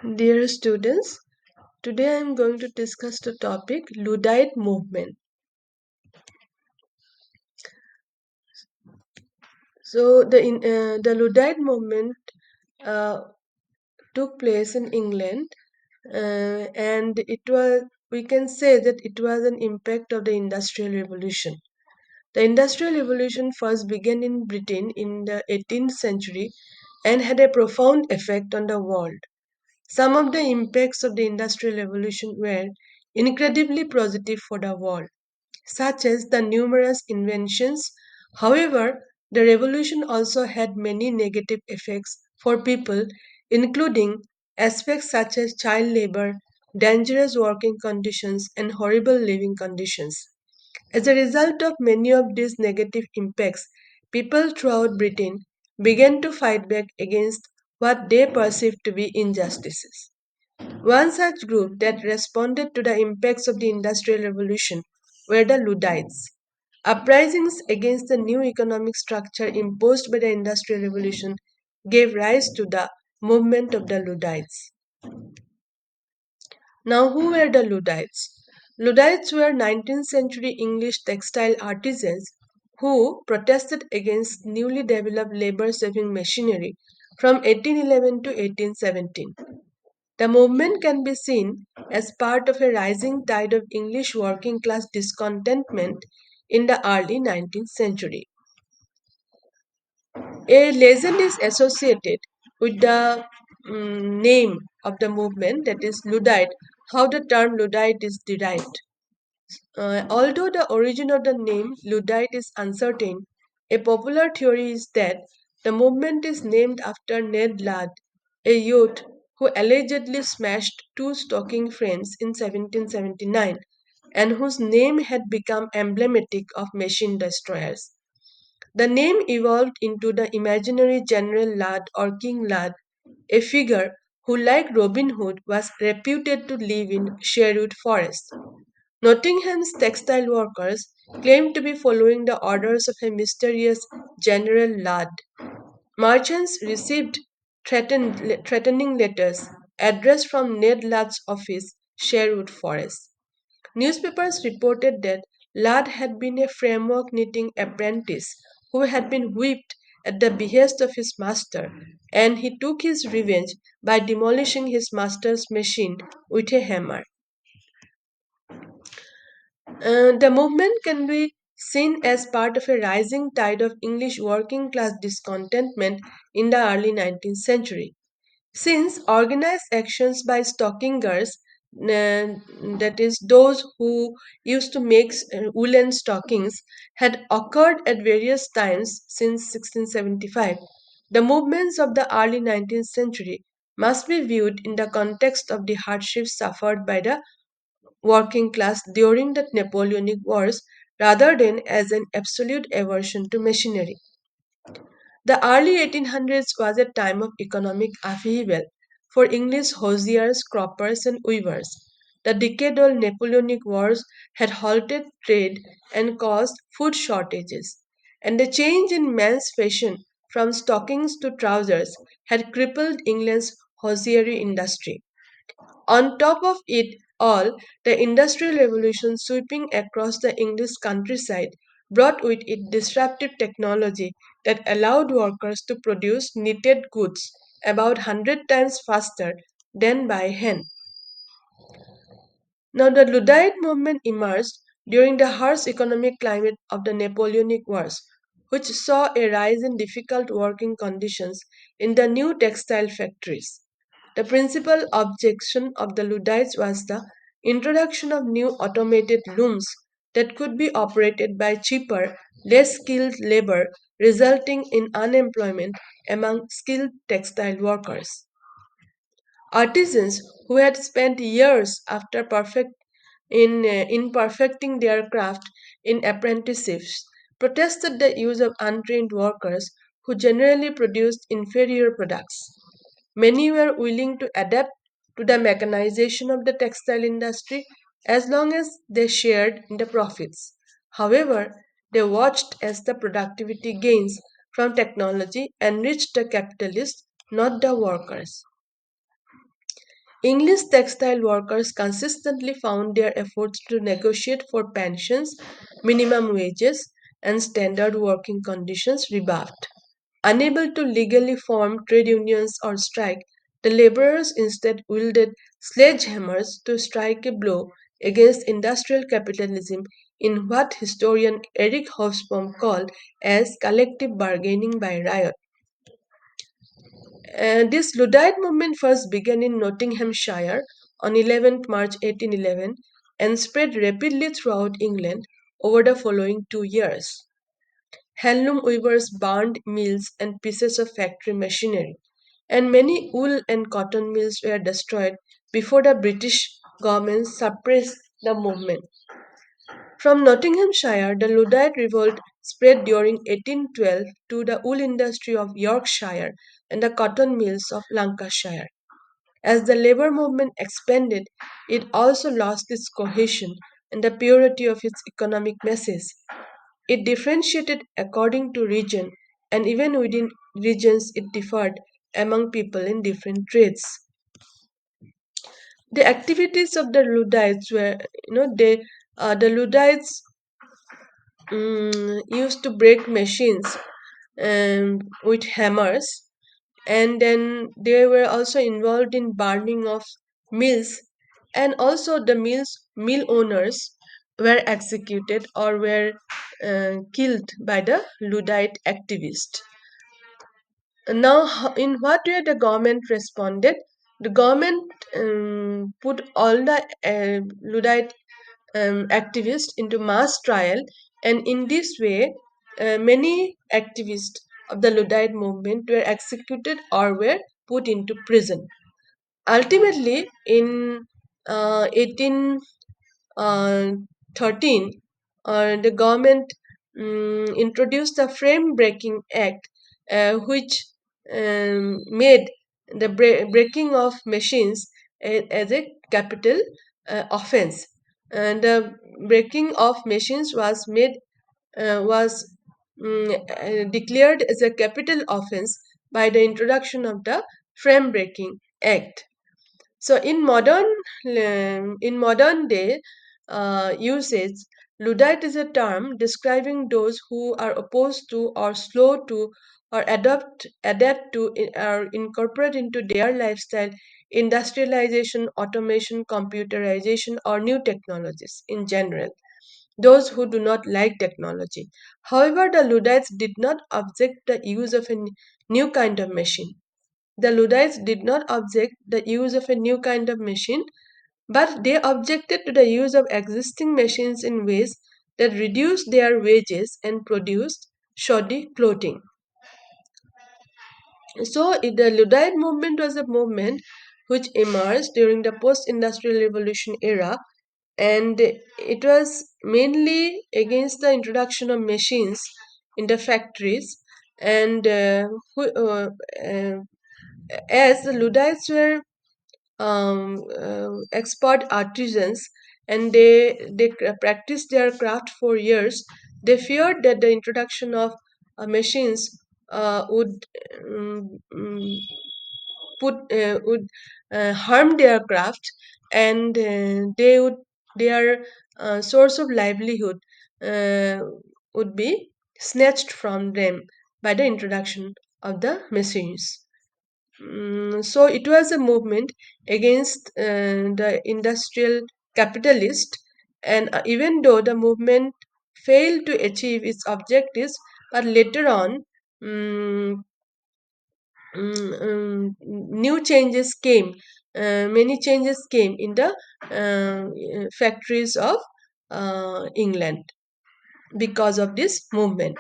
Dear students, today I am going to discuss the topic Luddite Movement. The Luddite movement uh, took place in England, and we can say that it was an impact of the Industrial Revolution. The Industrial Revolution first began in Britain in the 18th century and had a profound effect on the world. Some of the impacts of the Industrial Revolution were incredibly positive for the world, such as the numerous inventions. However, the revolution also had many negative effects for people, including aspects such as child labor, dangerous working conditions, and horrible living conditions. As a result of many of these negative impacts, people throughout Britain began to fight back against what they perceived to be injustices. One such group that responded to the impacts of the Industrial Revolution were the Luddites. Uprisings against the new economic structure imposed by the Industrial Revolution gave rise to the movement of the Luddites. Now, who were the Luddites? Luddites were 19th century English textile artisans who protested against newly developed labor saving machinery from 1811 to 1817. The movement can be seen as part of a rising tide of English working class discontentment in the early 19th century. A legend is associated with the name of the movement, that is Luddite, how the term Luddite is derived. Although the origin of the name Luddite is uncertain, a popular theory is that the movement is named after Ned Ludd, a youth who allegedly smashed two stocking frames in 1779 and whose name had become emblematic of machine destroyers. The name evolved into the imaginary General Ludd or King Ludd, a figure who, like Robin Hood, was reputed to live in Sherwood Forest. Nottingham's textile workers claimed to be following the orders of a mysterious General Ludd. Merchants received threatening letters addressed from Ned Ludd's office, Sherwood Forest. Newspapers reported that Ludd had been a framework knitting apprentice who had been whipped at the behest of his master, and he took his revenge by demolishing his master's machine with a hammer. The movement can be seen as part of a rising tide of English working class discontentment in the early 19th century. Since organized actions by stockingers, that is, those who used to make woolen stockings, had occurred at various times since 1675, the movements of the early 19th century must be viewed in the context of the hardships suffered by the working class during the Napoleonic Wars rather than as an absolute aversion to machinery. The early 1800s was a time of economic upheaval for English hosiers, croppers, and weavers. The decade old Napoleonic Wars had halted trade and caused food shortages, and the change in men's fashion from stockings to trousers had crippled England's hosiery industry. On top of it all, the Industrial Revolution sweeping across the English countryside brought with it disruptive technology that allowed workers to produce knitted goods about 100 times faster than by hand. Now, the Luddite movement emerged during the harsh economic climate of the Napoleonic Wars, which saw a rise in difficult working conditions in the new textile factories. The principal objection of the Luddites was the introduction of new automated looms that could be operated by cheaper, less skilled labor, resulting in unemployment among skilled textile workers. Artisans who had spent years in perfecting their craft in apprenticeships protested the use of untrained workers who generally produced inferior products. Many were willing to adapt to the mechanization of the textile industry as long as they shared in the profits. However, they watched as the productivity gains from technology enriched the capitalists, not the workers. English textile workers consistently found their efforts to negotiate for pensions, minimum wages, and standard working conditions rebuffed. Unable to legally form trade unions or strike, the laborers instead wielded sledgehammers to strike a blow against industrial capitalism in what historian Eric Hobsbawm called as collective bargaining by riot. This Luddite movement first began in Nottinghamshire on 11th March 1811 and spread rapidly throughout England over the following 2 years. Handloom weavers burned mills and pieces of factory machinery, and many wool and cotton mills were destroyed before the British government suppressed the movement. From Nottinghamshire, the Luddite revolt spread during 1812 to the wool industry of Yorkshire and the cotton mills of Lancashire. As the labor movement expanded, it also lost its cohesion and the purity of its economic message. It differentiated according to region, and even within regions, it differed among people in different trades. The activities of the Luddites were, the Luddites used to break machines with hammers, and then they were also involved in burning of mills, and also the mill owners were executed or were killed by the Luddite activists. Now, in what way the government responded? The government put all the Luddite activists into mass trial, and in this way, many activists of the Luddite movement were executed or were put into prison. Ultimately, in 18 13, the government introduced the Frame Breaking Act, which made the breaking of machines as a capital offense. And the breaking of machines was declared as a capital offense by the introduction of the Frame Breaking Act. So in modern day usage, Luddite is a term describing those who are opposed to or slow to or adapt to or incorporate into their lifestyle industrialization, automation, computerization, or new technologies in general. Those who do not like technology. However, the Luddites did not object the use of a new kind of machine. The Luddites did not object the use of a new kind of machine, but they objected to the use of existing machines in ways that reduced their wages and produced shoddy clothing. So, the Luddite movement was a movement which emerged during the post industrial revolution era, and it was mainly against the introduction of machines in the factories, and uh, as the Luddites were expert artisans, and they practiced their craft for years. They feared that the introduction of machines would harm their craft, and their source of livelihood uh, would be snatched from them by the introduction of the machines. So it was a movement against the industrial capitalist, and even though the movement failed to achieve its objectives, but later on, mm, new changes came. Many changes came in the factories of England because of this movement.